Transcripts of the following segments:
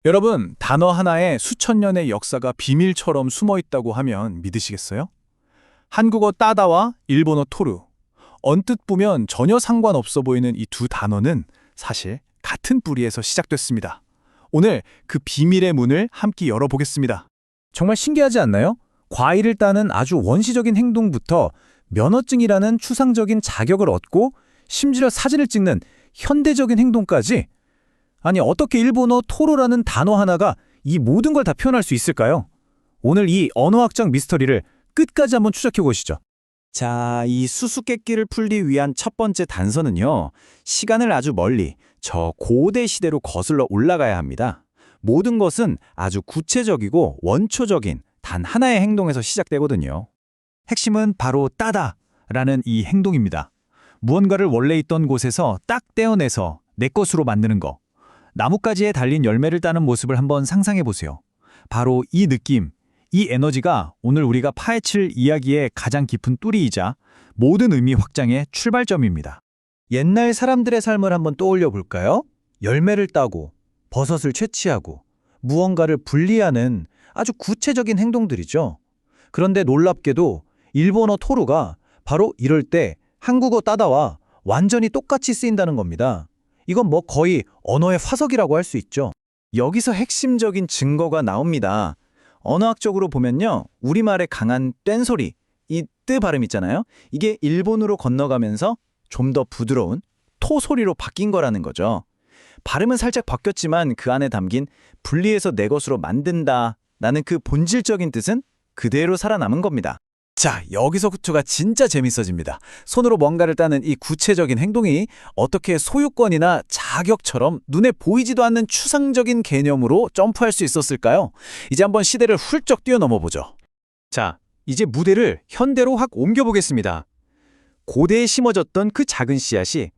여러분, 단어 하나에 수천 년의 역사가 비밀처럼 숨어 있다고 하면 믿으시겠어요? 한국어 따다와 일본어 토르. 언뜻 보면 전혀 상관없어 보이는 이 두 단어는 사실 같은 뿌리에서 시작됐습니다. 오늘 그 비밀의 문을 함께 열어보겠습니다. 정말 신기하지 않나요? 과일을 따는 아주 원시적인 행동부터 면허증이라는 추상적인 자격을 얻고 심지어 사진을 찍는 현대적인 행동까지. 아니, 어떻게 일본어 토로라는 단어 하나가 이 모든 걸 다 표현할 수 있을까요? 오늘 이 언어학적 미스터리를 끝까지 한번 추적해 보시죠. 자, 이 수수께끼를 풀기 위한 첫 번째 단서는요. 시간을 아주 멀리, 저 고대 시대로 거슬러 올라가야 합니다. 모든 것은 아주 구체적이고 원초적인 단 하나의 행동에서 시작되거든요. 핵심은 바로 따다라는 이 행동입니다. 무언가를 원래 있던 곳에서 딱 떼어내서 내 것으로 만드는 거. 나뭇가지에 달린 열매를 따는 모습을 한번 상상해 보세요. 바로 이 느낌, 이 에너지가 오늘 우리가 파헤칠 이야기의 가장 깊은 뚜리이자 모든 의미 확장의 출발점입니다. 옛날 사람들의 삶을 한번 떠올려 볼까요? 열매를 따고 버섯을 채취하고 무언가를 분리하는 아주 구체적인 행동들이죠. 그런데 놀랍게도 일본어 토루가 바로 이럴 때 한국어 따다와 완전히 똑같이 쓰인다는 겁니다. 이건 뭐 거의 언어의 화석이라고 할 수 있죠. 여기서 핵심적인 증거가 나옵니다. 언어학적으로 보면요. 우리말의 강한 뗀소리, 이 뜨 발음 있잖아요. 이게 일본으로 건너가면서 좀 더 부드러운 토 소리로 바뀐 거라는 거죠. 발음은 살짝 바뀌었지만 그 안에 담긴 분리해서 내 것으로 만든다라는 그 본질적인 뜻은 그대로 살아남은 겁니다. 자, 여기서부터가 진짜 재밌어집니다. 손으로 뭔가를 따는 이 구체적인 행동이 어떻게 소유권이나 자격처럼 눈에 보이지도 않는 추상적인 개념으로 점프할 수 있었을까요? 이제 한번 시대를 훌쩍 뛰어넘어 보죠. 자, 이제 무대를 현대로 확 옮겨보겠습니다. 고대에 심어졌던 그 작은 씨앗이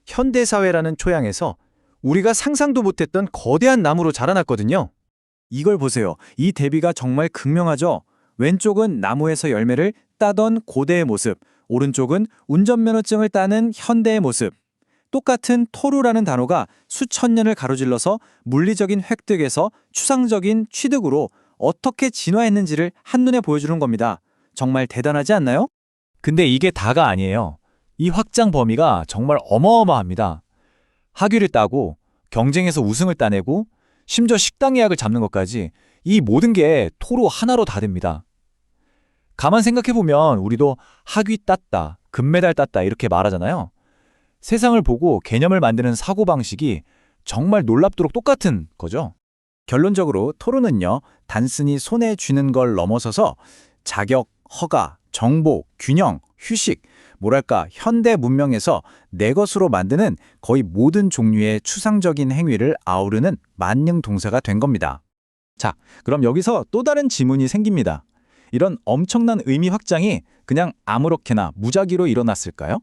현대사회라는 초양에서 우리가 상상도 못했던 거대한 나무로 자라났거든요. 이걸 보세요. 이 대비가 정말 극명하죠? 왼쪽은 나무에서 열매를 따던 고대의 모습, 오른쪽은 운전면허증을 따는 현대의 모습. 똑같은 토루라는 단어가 수천 년을 가로질러서 물리적인 획득에서 추상적인 취득으로 어떻게 진화했는지를 한눈에 보여주는 겁니다. 정말 대단하지 않나요? 근데 이게 다가 아니에요. 이 확장 범위가 정말 어마어마합니다. 학위를 따고 경쟁에서 우승을 따내고 심지어 식당 예약을 잡는 것까지 이 모든 게 토로 하나로 다 됩니다. 가만 생각해보면 우리도 학위 땄다, 금메달 땄다 이렇게 말하잖아요. 세상을 보고 개념을 만드는 사고방식이 정말 놀랍도록 똑같은 거죠. 결론적으로 토론은요, 단순히 손에 쥐는 걸 넘어서서 자격, 허가, 정보, 균형, 휴식, 뭐랄까 현대 문명에서 내 것으로 만드는 거의 모든 종류의 추상적인 행위를 아우르는 만능 동사가 된 겁니다. 자, 그럼 여기서 또 다른 지문이 생깁니다. 이런 엄청난 의미 확장이 그냥 아무렇게나 무작위로 일어났을까요?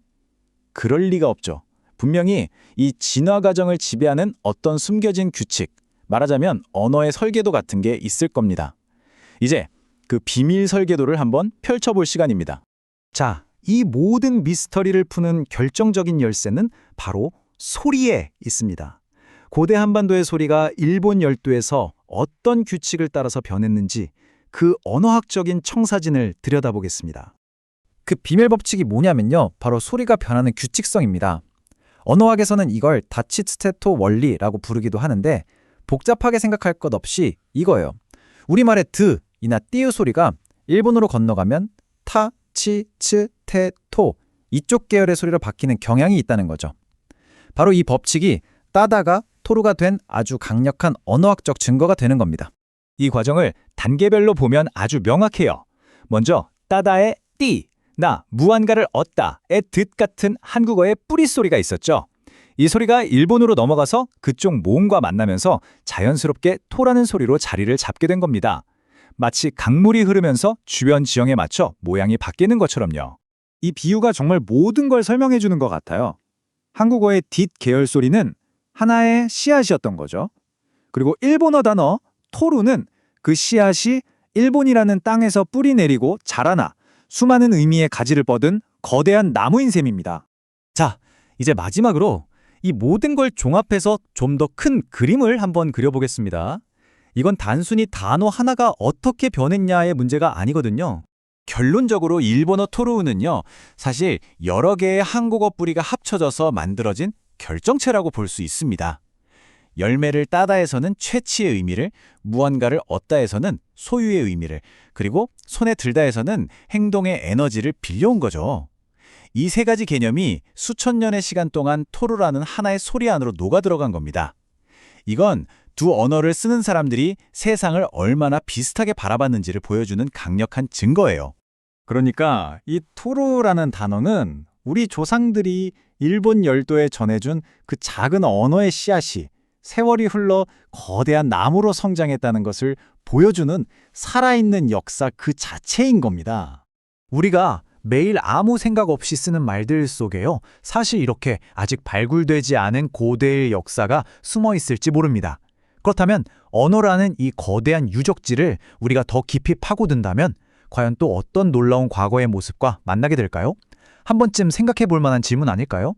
그럴 리가 없죠. 분명히 이 진화 과정을 지배하는 어떤 숨겨진 규칙, 말하자면 언어의 설계도 같은 게 있을 겁니다. 이제 그 비밀 설계도를 한번 펼쳐볼 시간입니다. 자, 이 모든 미스터리를 푸는 결정적인 열쇠는 바로 소리에 있습니다. 고대 한반도의 소리가 일본 열도에서 어떤 규칙을 따라서 변했는지 그 언어학적인 청사진을 들여다보겠습니다. 그 비밀 법칙이 뭐냐면요. 바로 소리가 변하는 규칙성입니다. 언어학에서는 이걸 다치스테토 원리라고 부르기도 하는데 복잡하게 생각할 것 없이 이거예요. 우리말의 드이나 띠의 소리가 일본어로 건너가면 타, 치, 츠, 테, 토 이쪽 계열의 소리로 바뀌는 경향이 있다는 거죠. 바로 이 법칙이 따다가 토루가 된 아주 강력한 언어학적 증거가 되는 겁니다. 이 과정을 단계별로 보면 아주 명확해요. 먼저 따다의 띠, 나 무언가를 얻다의 듣 같은 한국어의 뿌리 소리가 있었죠. 이 소리가 일본으로 넘어가서 그쪽 모음과 만나면서 자연스럽게 토라는 소리로 자리를 잡게 된 겁니다. 마치 강물이 흐르면서 주변 지형에 맞춰 모양이 바뀌는 것처럼요. 이 비유가 정말 모든 걸 설명해 주는 것 같아요. 한국어의 뒷 계열 소리는 하나의 씨앗이었던 거죠. 그리고 일본어 단어 토루는 그 씨앗이 일본이라는 땅에서 뿌리 내리고 자라나 수많은 의미의 가지를 뻗은 거대한 나무인 셈입니다. 자, 이제 마지막으로 이 모든 걸 종합해서 좀 더 큰 그림을 한번 그려보겠습니다. 이건 단순히 단어 하나가 어떻게 변했냐의 문제가 아니거든요. 결론적으로 일본어 토르우는요, 사실 여러 개의 한국어 뿌리가 합쳐져서 만들어진 결정체라고 볼 수 있습니다. 열매를 따다에서는 채취의 의미를, 무언가를 얻다에서는 소유의 의미를, 그리고 손에 들다에서는 행동의 에너지를 빌려온 거죠. 이 세 가지 개념이 수천 년의 시간 동안 토르라는 하나의 소리 안으로 녹아 들어간 겁니다. 이건 두 언어를 쓰는 사람들이 세상을 얼마나 비슷하게 바라봤는지를 보여주는 강력한 증거예요. 그러니까 이 토르라는 단어는 우리 조상들이 일본 열도에 전해준 그 작은 언어의 씨앗이 세월이 흘러 거대한 나무로 성장했다는 것을 보여주는 살아있는 역사 그 자체인 겁니다. 우리가 매일 아무 생각 없이 쓰는 말들 속에요. 사실 이렇게 아직 발굴되지 않은 고대의 역사가 숨어 있을지 모릅니다. 그렇다면 언어라는 이 거대한 유적지를 우리가 더 깊이 파고든다면 과연 또 어떤 놀라운 과거의 모습과 만나게 될까요? 한 번쯤 생각해 볼 만한 질문 아닐까요?